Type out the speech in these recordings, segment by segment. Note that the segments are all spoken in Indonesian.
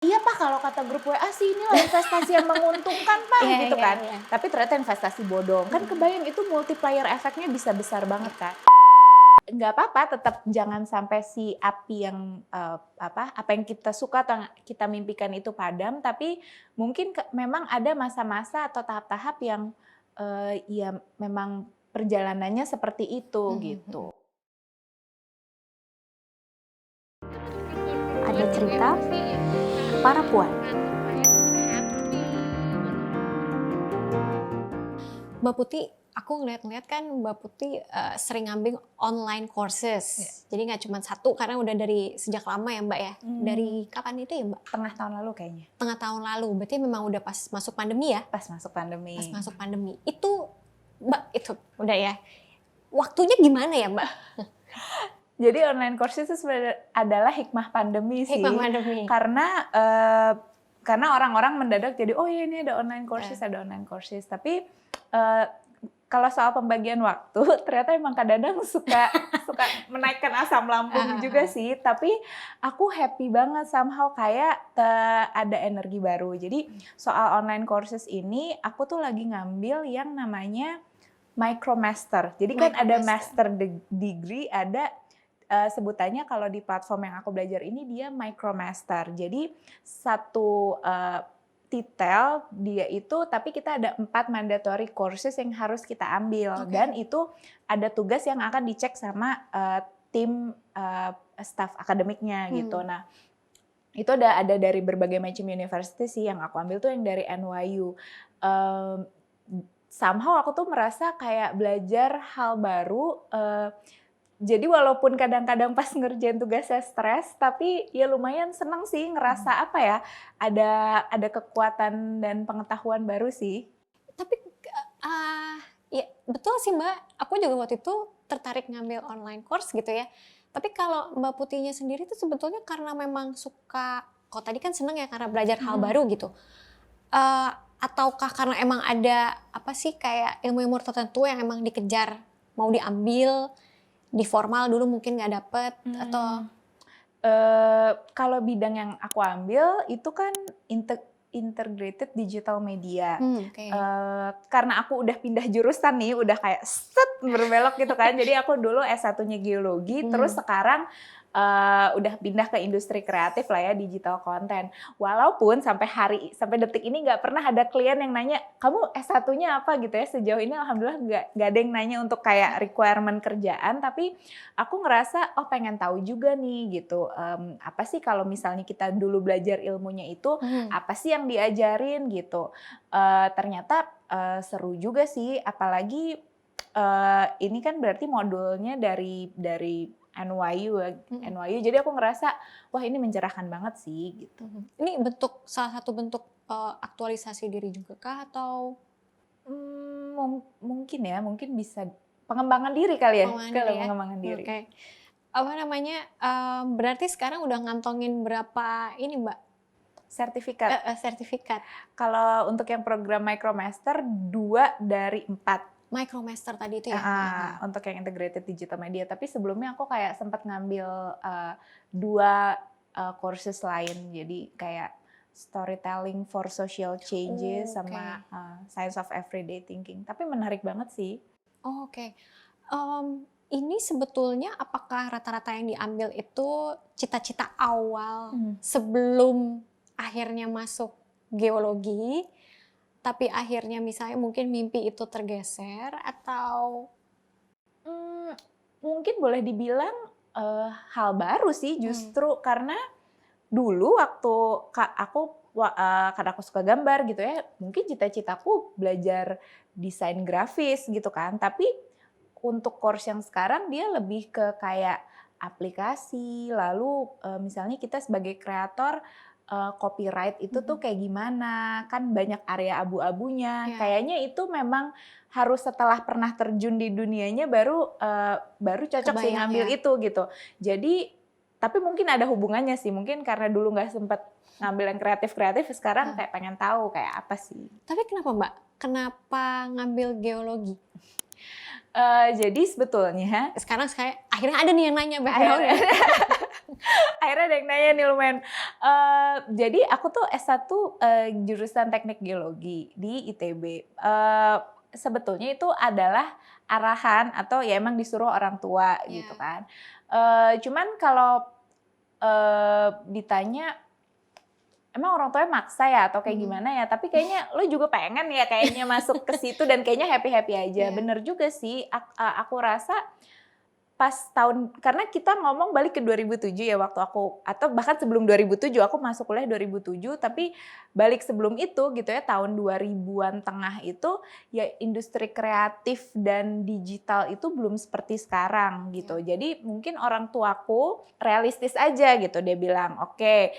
Iya Pak, kalau kata grup WA sih inilah investasi yang menguntungkan Pak, gitu kan. Tapi ternyata investasi bodong. Kan kebayang itu multiplier efeknya bisa besar banget kan. Nggak apa-apa, tetap jangan sampai si api yang apa yang kita suka atau kita mimpikan itu padam, tapi mungkin memang ada masa-masa atau tahap-tahap yang ya memang perjalanannya seperti itu gitu. Ada cerita para puan. Mbak Putih, aku ngeliat-ngeliat kan Mbak Putih sering ngambil online courses. Jadi nggak cuma satu, karena udah dari sejak lama ya Mbak ya. Dari kapan itu ya Mbak? Tengah tahun lalu kayaknya. Tengah tahun lalu, berarti memang udah pas masuk pandemi ya? Pas masuk pandemi. Pas masuk pandemi. Itu Mbak, itu udah ya. Waktunya gimana ya Mbak? Jadi online courses itu sebenarnya adalah hikmah pandemi sih. Hikmah pandemi. Karena orang-orang mendadak jadi oh ya ini ada online courses, ada online courses. Tapi kalau soal pembagian waktu ternyata emang kadang-kadang suka menaikkan asam lambung juga sih. Tapi aku happy banget somehow kayak ada energi baru. Jadi soal online courses ini aku tuh lagi ngambil yang namanya micromaster. Jadi kan ada master degree, ada sebutannya kalau di platform yang aku belajar ini dia micromaster. Jadi satu titel dia itu, tapi kita ada 4 mandatory courses yang harus kita ambil. Dan itu ada tugas yang akan dicek sama tim staff akademiknya gitu. Nah itu ada dari berbagai macam university sih. Yang aku ambil tuh yang dari NYU. Somehow aku tuh merasa kayak belajar hal baru. Jadi walaupun kadang-kadang pas ngerjain tugasnya stres, tapi ya lumayan seneng sih ngerasa apa ya, ada kekuatan dan pengetahuan baru sih. Tapi ya betul sih Mbak, aku juga waktu itu tertarik ngambil online course gitu ya. Tapi kalau Mbak Putihnya sendiri tuh sebetulnya karena memang suka, kalau tadi kan seneng ya karena belajar hal baru gitu. Ataukah karena emang ada apa sih kayak ilmu-ilmu tertentu yang emang dikejar, mau diambil, di formal dulu mungkin nggak dapet atau? Kalau bidang yang aku ambil itu kan integrated digital media. Karena aku udah pindah jurusan nih, udah kayak berbelok gitu kan. Jadi aku dulu S1-nya geologi, terus sekarang udah pindah ke industri kreatif lah ya, digital content. Walaupun sampai detik ini nggak pernah ada klien yang nanya, kamu S1-nya apa gitu ya. Sejauh ini alhamdulillah nggak ada yang nanya untuk kayak requirement kerjaan, tapi aku ngerasa oh pengen tahu juga nih gitu. Apa sih kalau misalnya kita dulu belajar ilmunya itu, apa sih yang diajarin gitu. Ternyata seru juga sih, apalagi ini kan berarti modulnya dari NYU, jadi aku ngerasa wah ini mencerahkan banget sih gitu. Ini salah satu bentuk aktualisasi diri juga kah atau? Mungkin bisa pengembangan diri kali ya, pengembangan diri. Okay. Apa namanya? Berarti sekarang udah ngantongin berapa ini Mbak? Sertifikat. Kalau untuk yang program micromaster 2 dari 4. Micromaster tadi itu ya? Untuk yang integrated digital media. Tapi sebelumnya aku kayak sempat ngambil 2 courses lain. Jadi kayak storytelling for social changes sama science of everyday thinking. Tapi menarik banget sih. Oke. Ini sebetulnya apakah rata-rata yang diambil itu cita-cita awal sebelum akhirnya masuk geologi? Tapi akhirnya misalnya mungkin mimpi itu tergeser atau? Mungkin boleh dibilang hal baru sih justru karena dulu waktu karena aku suka gambar gitu ya, mungkin cita-citaku belajar desain grafis gitu kan, tapi untuk course yang sekarang dia lebih ke kayak aplikasi, lalu misalnya kita sebagai kreator copyright itu tuh kayak gimana, kan banyak area abu-abunya. Kayaknya itu memang harus setelah pernah terjun di dunianya baru cocok sih ngambil itu gitu. Jadi tapi mungkin ada hubungannya sih, mungkin karena dulu nggak sempet ngambil yang kreatif sekarang kayak pengen tahu kayak apa sih. Tapi kenapa Mbak? Kenapa ngambil geologi? Jadi sebetulnya sekarang akhirnya ada nih yang nanya background-nya. Akhirnya ada yang nanya nih lumayan. Jadi aku tuh S1 jurusan teknik geologi di ITB. Sebetulnya itu adalah arahan atau ya emang disuruh orang tua gitu kan. Cuman kalau ditanya emang orang tuanya maksa ya atau kayak gimana ya, tapi kayaknya lu juga pengen ya kayaknya masuk ke situ dan kayaknya happy-happy aja. Bener juga sih, aku rasa pas tahun, karena kita ngomong balik ke 2007 ya waktu aku, atau bahkan sebelum 2007, aku masuk kuliah 2007, tapi balik sebelum itu gitu ya, tahun 2000-an tengah itu ya industri kreatif dan digital itu belum seperti sekarang gitu. Jadi mungkin orang tuaku realistis aja gitu, dia bilang oke,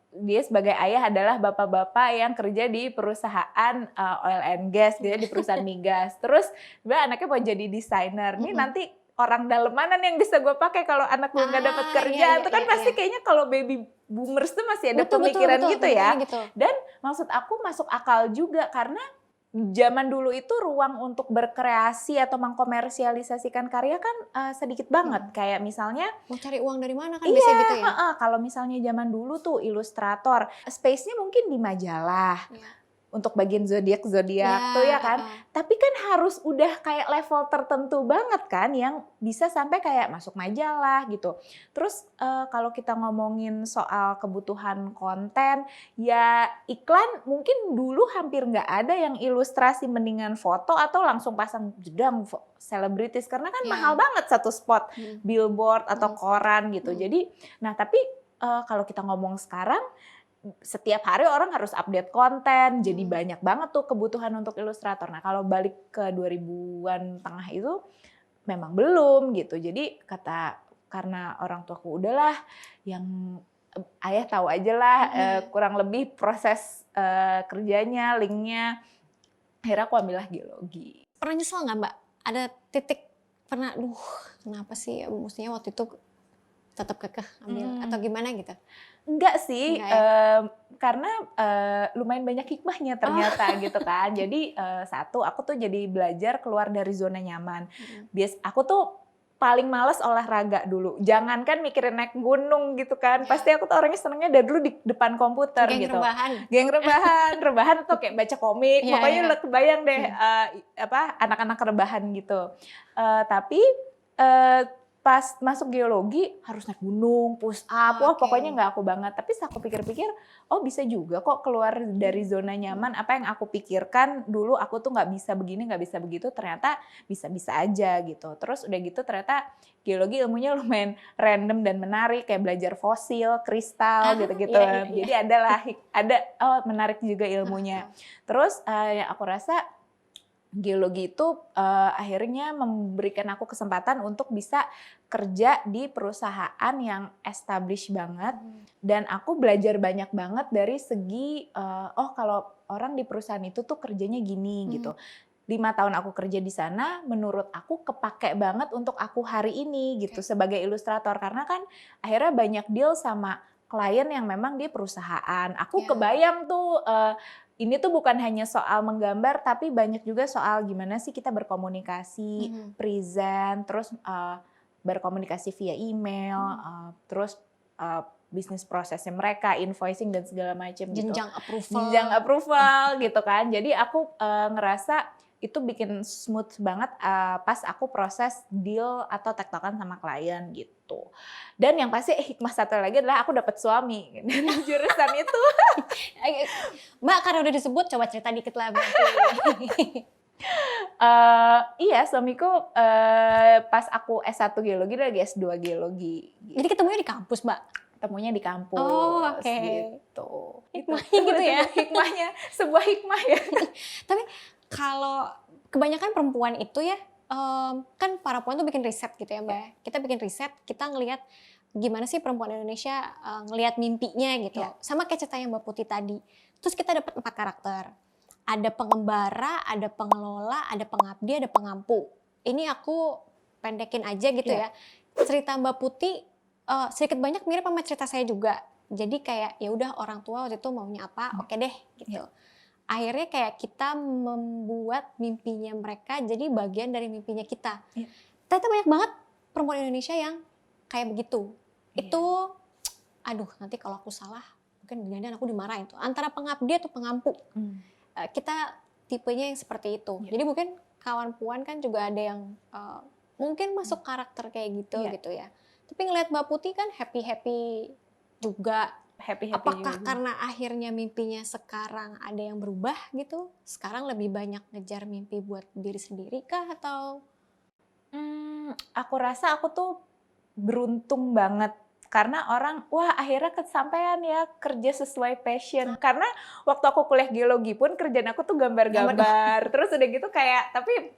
dia sebagai ayah adalah bapak-bapak yang kerja di perusahaan oil and gas, dia di perusahaan migas. Terus dia anaknya mau jadi desainer. Nih nanti orang dalam mana nih yang bisa gue pakai kalau anak gue nggak dapat kerja? Itu kan pasti kayaknya kalau baby boomers tuh masih ada pemikiran gitu ya. Dan maksud aku masuk akal juga karena zaman dulu itu ruang untuk berkreasi atau mengkomersialisasikan karya kan sedikit banget. Kayak misalnya mau cari uang dari mana kan bisa gitu ya. Kalau misalnya zaman dulu tuh ilustrator, space-nya mungkin di majalah. Untuk bagian zodiak tuh ya kan. Tapi kan harus udah kayak level tertentu banget kan yang bisa sampai kayak masuk majalah gitu. Terus kalau kita ngomongin soal kebutuhan konten, ya iklan mungkin dulu hampir nggak ada yang ilustrasi, mendingan foto atau langsung pasang jedang selebritis karena kan mahal banget satu spot billboard atau koran gitu. Jadi nah tapi kalau kita ngomong sekarang, setiap hari orang harus update konten, jadi banyak banget tuh kebutuhan untuk ilustrator. Nah kalau balik ke 2000-an tengah itu memang belum gitu. Jadi karena orang tuaku udahlah yang ayah tahu aja lah kurang lebih proses kerjanya, linknya. Akhirnya aku ambillah geologi. Pernah nyesel nggak Mbak? Ada titik pernah, kenapa sih mestinya waktu itu tetap kekeh ambil atau gimana gitu? Enggak sih, karena lumayan banyak hikmahnya ternyata gitu kan. Jadi satu, aku tuh jadi belajar keluar dari zona nyaman. Aku tuh paling males olahraga dulu. Jangankan mikirin naik gunung gitu kan. Pasti aku tuh orangnya senengnya dari dulu di depan komputer gitu. Geng rebahan tuh kayak baca komik. Pokoknya udah kebayang deh anak-anak rebahan gitu. Tapi pas masuk geologi harus naik gunung, push up, pokoknya nggak aku banget. Tapi aku pikir-pikir, bisa juga kok keluar dari zona nyaman. Apa yang aku pikirkan dulu aku tuh nggak bisa begini, nggak bisa begitu, ternyata bisa-bisa aja gitu. Terus udah gitu ternyata geologi ilmunya lumayan random dan menarik, kayak belajar fosil, kristal gitu-gitu. Jadi ada menarik juga ilmunya. Terus yang aku rasa geologi itu akhirnya memberikan aku kesempatan untuk bisa kerja di perusahaan yang established banget dan aku belajar banyak banget dari segi kalau orang di perusahaan itu tuh kerjanya gini gitu. 5 tahun aku kerja di sana, menurut aku kepake banget untuk aku hari ini gitu sebagai ilustrator karena kan akhirnya banyak deal sama klien yang memang di perusahaan. Aku kebayang tuh ini tuh bukan hanya soal menggambar, tapi banyak juga soal gimana sih kita berkomunikasi, present, terus berkomunikasi via email, terus bisnis prosesnya mereka, invoicing dan segala macam gitu. Jenjang approval gitu kan. Jadi aku ngerasa itu bikin smooth banget pas aku proses deal atau tektokan sama klien gitu. Dan yang pasti hikmah satu lagi adalah aku dapat suami dari jurusan itu. Mbak karena udah disebut coba cerita dikit lah berarti. Iya suamiku pas aku S1 geologi lagi S2 geologi. Gitu. Jadi ketemunya di kampus Mbak? Ketemunya di kampus gitu. Hikmahnya gitu ya? Hikmahnya, sebuah hikmah ya. Tapi kalau kebanyakan perempuan itu ya, kan para perempuan tuh bikin riset gitu ya Mbak. Kita bikin riset, kita ngelihat gimana sih perempuan Indonesia ngelihat mimpinya gitu. Sama kayak ceritanya Mbak Putih tadi. Terus kita dapat 4 karakter. Ada pengembara, ada pengelola, ada pengabdi, ada pengampu. Ini aku pendekin aja gitu ya. Cerita Mbak Putih sedikit banyak mirip sama cerita saya juga. Jadi kayak ya udah orang tua waktu itu maunya apa, oke deh gitu. Akhirnya kayak kita membuat mimpinya mereka jadi bagian dari mimpinya kita. Ternyata banyak banget perempuan Indonesia yang kayak begitu. itu aduh nanti kalau aku salah mungkin jangan aku dimarahin tuh antara pengabdi atau pengampu. Kita tipenya yang seperti itu. Jadi mungkin kawan Puan kan juga ada yang mungkin masuk karakter kayak gitu gitu ya. Tapi ngelihat Mbak Putih kan happy juga. Happy Apakah juga. karena akhirnya mimpinya sekarang ada yang berubah gitu? Sekarang lebih banyak ngejar mimpi buat diri sendiri kah atau? Aku rasa aku tuh beruntung banget karena orang wah akhirnya kesampaian ya kerja sesuai passion. Karena waktu aku kuliah geologi pun kerjaan aku tuh gambar-gambar. Terus udah gitu kayak tapi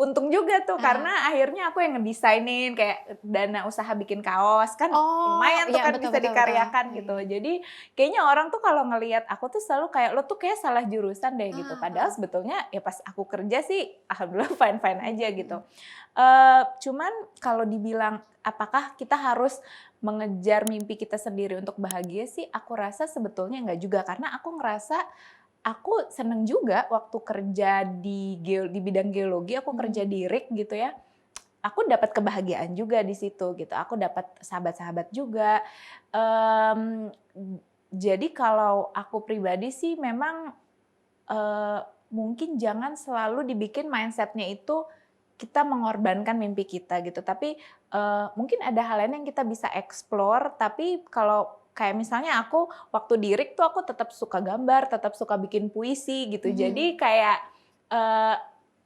untung juga tuh karena akhirnya aku yang ngedesainin kayak dana usaha bikin kaos kan lumayan tuh kan bisa dikaryakan gitu. Jadi kayaknya orang tuh kalau ngelihat aku tuh selalu kayak lo tuh kayak salah jurusan deh gitu. Padahal sebetulnya ya pas aku kerja sih alhamdulillah fine-fine aja gitu. Cuman kalau dibilang apakah kita harus mengejar mimpi kita sendiri untuk bahagia sih, aku rasa sebetulnya enggak juga. Karena aku ngerasa aku seneng juga waktu kerja di bidang geologi, aku kerja di rig gitu ya. Aku dapat kebahagiaan juga di situ gitu. Aku dapat sahabat-sahabat juga. Jadi kalau aku pribadi sih memang mungkin jangan selalu dibikin mindset-nya itu kita mengorbankan mimpi kita gitu. Tapi mungkin ada hal lain yang kita bisa explore. Tapi kalau kayak misalnya aku waktu di RIK tuh aku tetap suka gambar, tetap suka bikin puisi gitu. Jadi kayak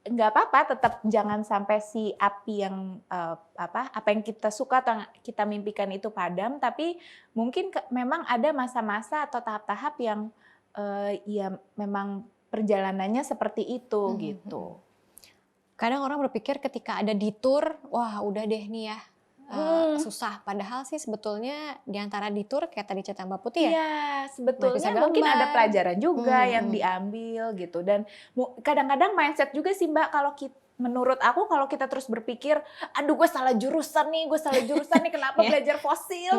nggak apa-apa, tetap jangan sampai si api yang apa yang kita suka atau kita mimpikan itu padam. Tapi mungkin memang ada masa-masa atau tahap-tahap yang ya memang perjalanannya seperti itu gitu. Kadang orang berpikir ketika ada detour, wah udah deh nih ya susah. Padahal sih sebetulnya di antara detour kayak tadi cerita Mbak Putih ya. Iya, sebetulnya mungkin ada pelajaran juga yang diambil gitu. Dan kadang-kadang mindset juga sih Mbak kalau menurut aku kalau kita terus berpikir, aduh gue salah jurusan nih, kenapa belajar fosil.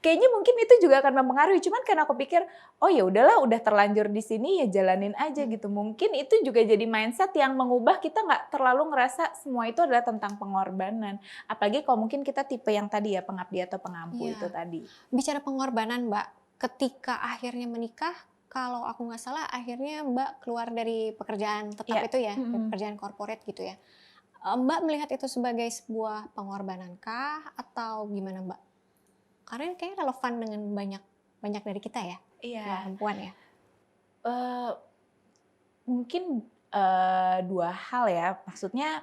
Kayaknya mungkin itu juga akan mempengaruhi. Cuman karena aku pikir, oh ya udahlah, udah terlanjur di sini ya jalanin aja gitu. Mungkin itu juga jadi mindset yang mengubah kita nggak terlalu ngerasa semua itu adalah tentang pengorbanan. Apalagi kalau mungkin kita tipe yang tadi ya pengabdi atau pengampu itu tadi. Bicara pengorbanan Mbak, ketika akhirnya menikah, kalau aku nggak salah akhirnya Mbak keluar dari pekerjaan tetap itu ya, pekerjaan corporate gitu ya. Mbak melihat itu sebagai sebuah pengorbanan kah atau gimana Mbak? Karena kayaknya relevan dengan banyak dari kita ya, perempuan ya. Mungkin dua hal ya, maksudnya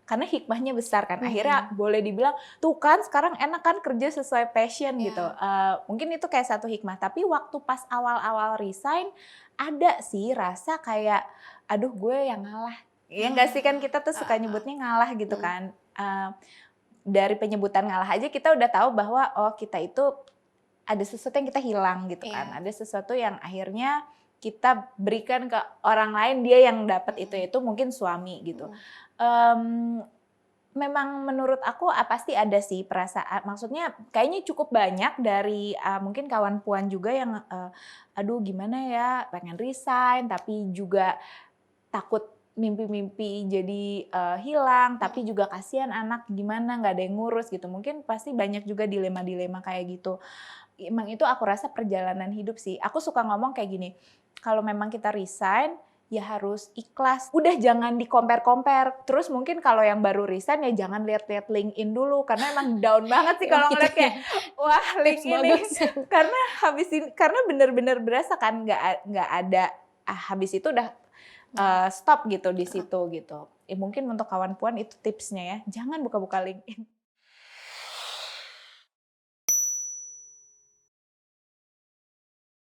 karena hikmahnya besar kan, akhirnya boleh dibilang tuh kan sekarang enak kan kerja sesuai passion gitu. Mungkin itu kayak satu hikmah, tapi waktu pas awal-awal resign ada sih rasa kayak aduh gue yang ngalah. Ya nggak sih kan kita tuh suka nyebutnya ngalah gitu kan. Dari penyebutan ngalah aja kita udah tahu bahwa oh kita itu ada sesuatu yang kita hilang gitu kan. Ada sesuatu yang akhirnya kita berikan ke orang lain, dia yang dapat itu mungkin suami gitu. Memang menurut aku pasti ada sih perasaan, maksudnya kayaknya cukup banyak dari mungkin kawan Puan juga yang aduh gimana ya pengen resign tapi juga takut mimpi-mimpi jadi hilang, tapi juga kasihan anak gimana nggak ada yang ngurus gitu. Mungkin pasti banyak juga dilema-dilema kayak gitu. Emang itu aku rasa perjalanan hidup sih. Aku suka ngomong kayak gini, kalau memang kita resign ya harus ikhlas. Udah jangan di-compare-compare. Terus mungkin kalau yang baru resign ya jangan lihat-lihat LinkedIn dulu karena emang down banget sih kalau ngeliat kayak wah LinkedIn ini. Karena karena bener-bener berasa kan nggak ada habis itu udah stop gitu di situ gitu. Mungkin untuk kawan Puan itu tipsnya ya, jangan buka-buka LinkedIn.